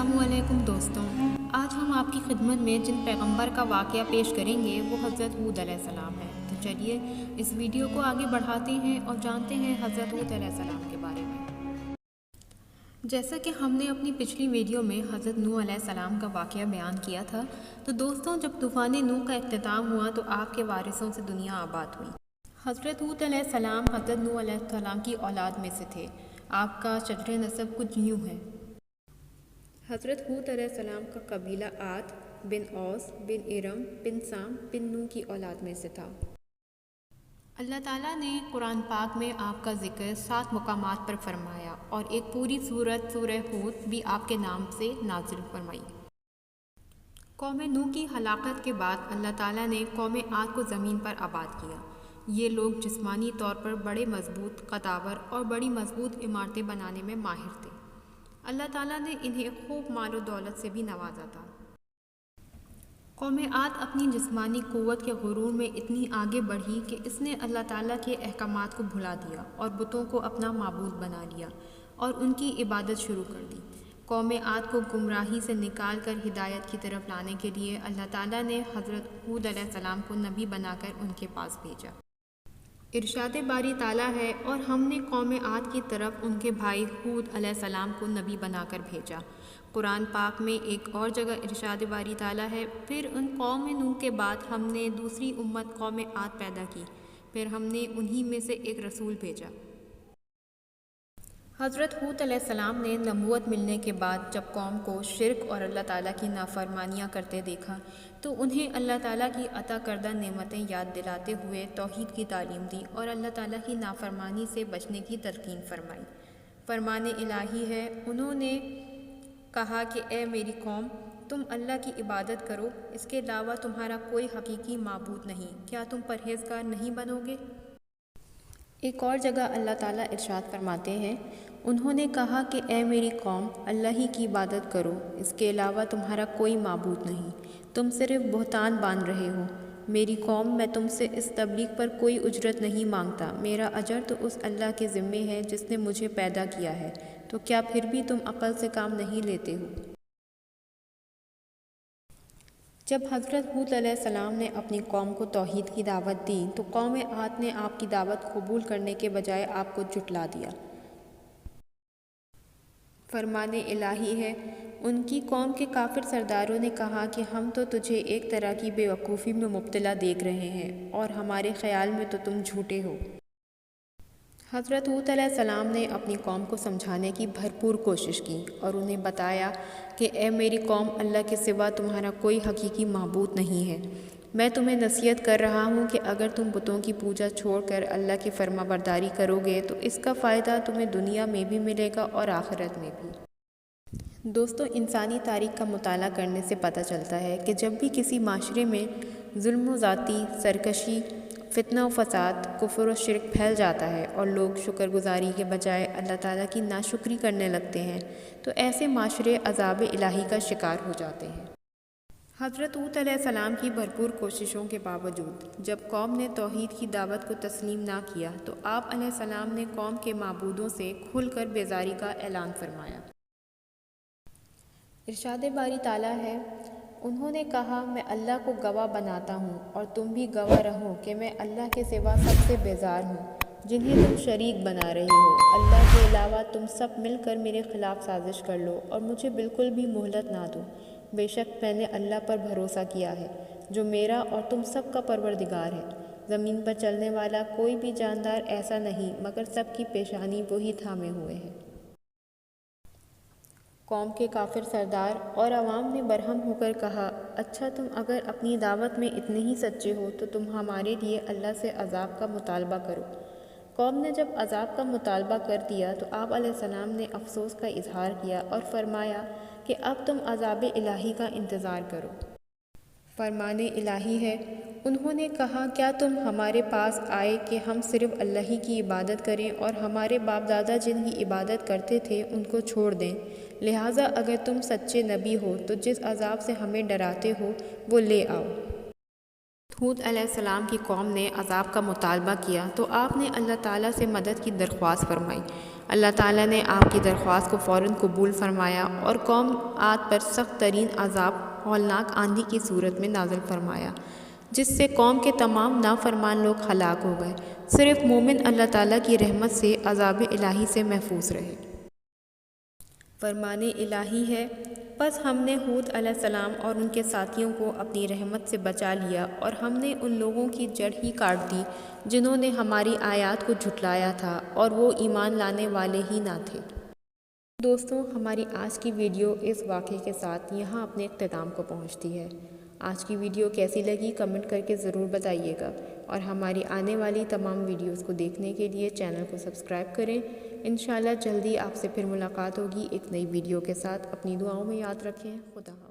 अस्सलामुअलैकुम दोस्तों, आज हम आपकी खिदमत में जिन पैगंबर का वाक़या पेश करेंगे वो हज़रत हूद अलैहिस्सलाम है। तो चलिए इस वीडियो को आगे बढ़ाते हैं और जानते हैं हज़रत हूद अलैहिस्सलाम के बारे में। जैसा कि हमने अपनी पिछली वीडियो में हज़रत नूह अलैहिस्सलाम का वाक़या बयान किया था, तो दोस्तों जब तूफ़ान नूह का इख्तिताम हुआ तो आपके वारिसों से दुनिया आबाद हुई। हज़रत हूद अलैहिस्सलाम हज़रत नूह अलैहिस्सलाम की औलाद में से थे। आपका शजर नसब कुछ यूँ है। हज़रत हूद अलैहिस्सलाम का कबीला आद बिन औस बिन इरम बिन साम बिन नूह की औलाद में से था। अल्लाह ताला ने कुरान पाक में आपका ज़िक्र 7 मुकामात पर फरमाया और एक पूरी सूरत सूरह हूद भी आपके नाम से नाजिल फरमाई। कौम नूह की हलाकत के बाद अल्लाह ताला ने कौम आद को ज़मीन पर आबाद किया। ये लोग जिस्मानी तौर पर बड़े मजबूत, कदावर और बड़ी मजबूत इमारतें बनाने में माहिर थे। अल्लाह ताला ने इन्हें खूब माल और दौलत से भी नवाजा था। कौम आद अपनी जिस्मानी क़ुव्वत के गुरूर में इतनी आगे बढ़ी कि इसने अल्लाह ताला के अहकामात को भुला दिया और बुतों को अपना माबूद बना लिया और उनकी इबादत शुरू कर दी। कौम आद को गुमराही से निकाल कर हिदायत की तरफ लाने के लिए अल्लाह ताला ने हज़रत हूद अलैहिस्सलाम को नबी बनाकर उनके पास भेजा। इरशाद बारी ताला है, और हमने कौम आद की तरफ उनके भाई हूद अलैहिस्सलाम को नबी बनाकर भेजा। कुरान पाक में एक और जगह इरशाद बारी ताला है, फिर उन कौम नूह के बाद हमने दूसरी उम्मत कौम आद पैदा की, फिर हमने उन्हीं में से एक रसूल भेजा। हज़रत हूद अलैहिस्सलाम ने नबूवत मिलने के बाद जब कौम को शिर्क और अल्लाह ताला की नाफरमानियाँ करते देखा तो उन्हें अल्लाह ताला की अता करदा नेमतें याद दिलाते हुए तौहीद की तालीम दी और अल्लाह ताला की नाफरमानी से बचने की तलकीन फरमाई। फरमान इलाही है, उन्होंने कहा कि ए मेरी कौम, तुम अल्लाह की इबादत करो, इसके अलावा तुम्हारा कोई हकीकी माबूद नहीं, क्या तुम परहेज़गार नहीं बनोगे। एक और जगह अल्लाह ताला इरशाद फरमाते हैं, उन्होंने कहा कि ए मेरी कौम, अल्लाह ही की इबादत करो, इसके अलावा तुम्हारा कोई माबूद नहीं, तुम सिर्फ बुहतान बांध रहे हो। मेरी कौम, मैं तुमसे इस तबलीग पर कोई उजरत नहीं मांगता, मेरा अजर तो उस अल्लाह के ज़िम्मे है जिसने मुझे पैदा किया है, तो क्या फिर भी तुम अक़ल से काम नहीं लेते हो। जब हज़रत हूद अलैहिस्सलाम ने अपनी कौम को तौहीद की दावत दी तो कौम आद ने आपकी दावत कबूल करने के बजाय आपको जुटला दिया। फरमान इलाही है, उनकी कौम के काफिर सरदारों ने कहा कि हम तो तुझे एक तरह की बेवकूफ़ी में मुब्तला देख रहे हैं और हमारे ख़्याल में तो तुम झूठे हो। हज़रत हूद अलैहिस्सलाम ने अपनी कौम को समझाने की भरपूर कोशिश की और उन्हें बताया कि ए मेरी कौम, अल्लाह के सिवा तुम्हारा कोई हकीकी माबूद नहीं है। मैं तुम्हें नसीहत कर रहा हूँ कि अगर तुम बुतों की पूजा छोड़कर अल्लाह की फरमाबरदारी करोगे तो इसका फ़ायदा तुम्हें दुनिया में भी मिलेगा और आखिरत में भी। दोस्तों, इंसानी तारीख़ का मुताला करने से पता चलता है कि जब भी किसी माशरे में जुल्म, ज़ाती सरकशी, फितना व फसाद, कुफ्र और शिरक फैल जाता है और लोग शुक्रगुजारी के बजाय अल्लाह ताला की नाशुक्री करने लगते हैं तो ऐसे माशरे अज़ाब इलाही का शिकार हो जाते हैं। हज़रत हूद अलैहिस्सलाम की भरपूर कोशिशों के बावजूद जब कौम ने तौहीद की दावत को तस्लीम ना किया तो आप अलैहिस्सलाम ने कौम के माबूदों से खुलकर बेजारी का ऐलान फरमाया। इरशाद बारी ताला है, उन्होंने कहा, मैं अल्लाह को गवाह बनाता हूँ और तुम भी गवाह रहो कि मैं अल्लाह के सिवा सबसे बेजार हूँ जिन्हें तुम शरीक बना रहे हो। अल्लाह के अलावा तुम सब मिलकर मेरे ख़िलाफ़ साजिश कर लो और मुझे बिल्कुल भी मोहलत ना दो। बेशक मैंने अल्लाह पर भरोसा किया है जो मेरा और तुम सब का परवरदिगार है। ज़मीन पर चलने वाला कोई भी जानदार ऐसा नहीं मगर सबकी पेशानी वही थामे हुए है। कौम के काफिर सरदार और अवाम ने बरहम होकर कहा, अच्छा तुम अगर अपनी दावत में इतने ही सच्चे हो तो तुम हमारे लिए अल्लाह से अजाब का मुतालबा करो। कौम ने जब अजाब का मुतालबा कर दिया तो आप अलैहिस्सलाम ने अफसोस का इजहार किया और फरमाया कि अब तुम अजाब इलाही का इंतज़ार करो। फरमान इलाही है, उन्होंने कहा, क्या तुम हमारे पास आए कि हम सिर्फ अल्लाह ही की इबादत करें और हमारे बाप दादा जिनकी इबादत करते थे उनको छोड़ दें। लिहाजा अगर तुम सच्चे नबी हो तो जिस अजाब से हमें डराते हो वो ले आओ। हूद अलैहिस्सलाम की कौम ने अजाब का मुतालबा किया तो आपने अल्लाह ताला से मदद की दरख्वास्त फरमाई। اللہ تعالیٰ نے آپ کی درخواست کو فوراً قبول فرمایا اور قوم عاد پر سخت ترین عذاب ہولناک آندھی کی صورت میں نازل فرمایا، جس سے قوم کے تمام نافرمان لوگ ہلاک ہو گئے۔ صرف مومن اللہ تعالیٰ کی رحمت سے عذاب الہی سے محفوظ رہے۔ فرمان الہی ہے، پس ہم نے ہود علیہ السلام اور ان کے ساتھیوں کو اپنی رحمت سے بچا لیا اور ہم نے ان لوگوں کی جڑ ہی کاٹ دی جنہوں نے ہماری آیات کو جھٹلایا تھا اور وہ ایمان لانے والے ہی نہ تھے۔ دوستوں، ہماری آج کی ویڈیو اس واقعے کے ساتھ یہاں اپنے اختتام کو پہنچتی ہے۔ آج کی ویڈیو کیسی لگی کمنٹ کر کے ضرور بتائیے گا، اور ہماری آنے والی تمام ویڈیوز کو دیکھنے کے لیے چینل کو سبسکرائب کریں۔ انشاءاللہ جلدی آپ سے پھر ملاقات ہوگی ایک نئی ویڈیو کے ساتھ۔ اپنی دعاؤں میں یاد رکھیں۔ خدا حافظ۔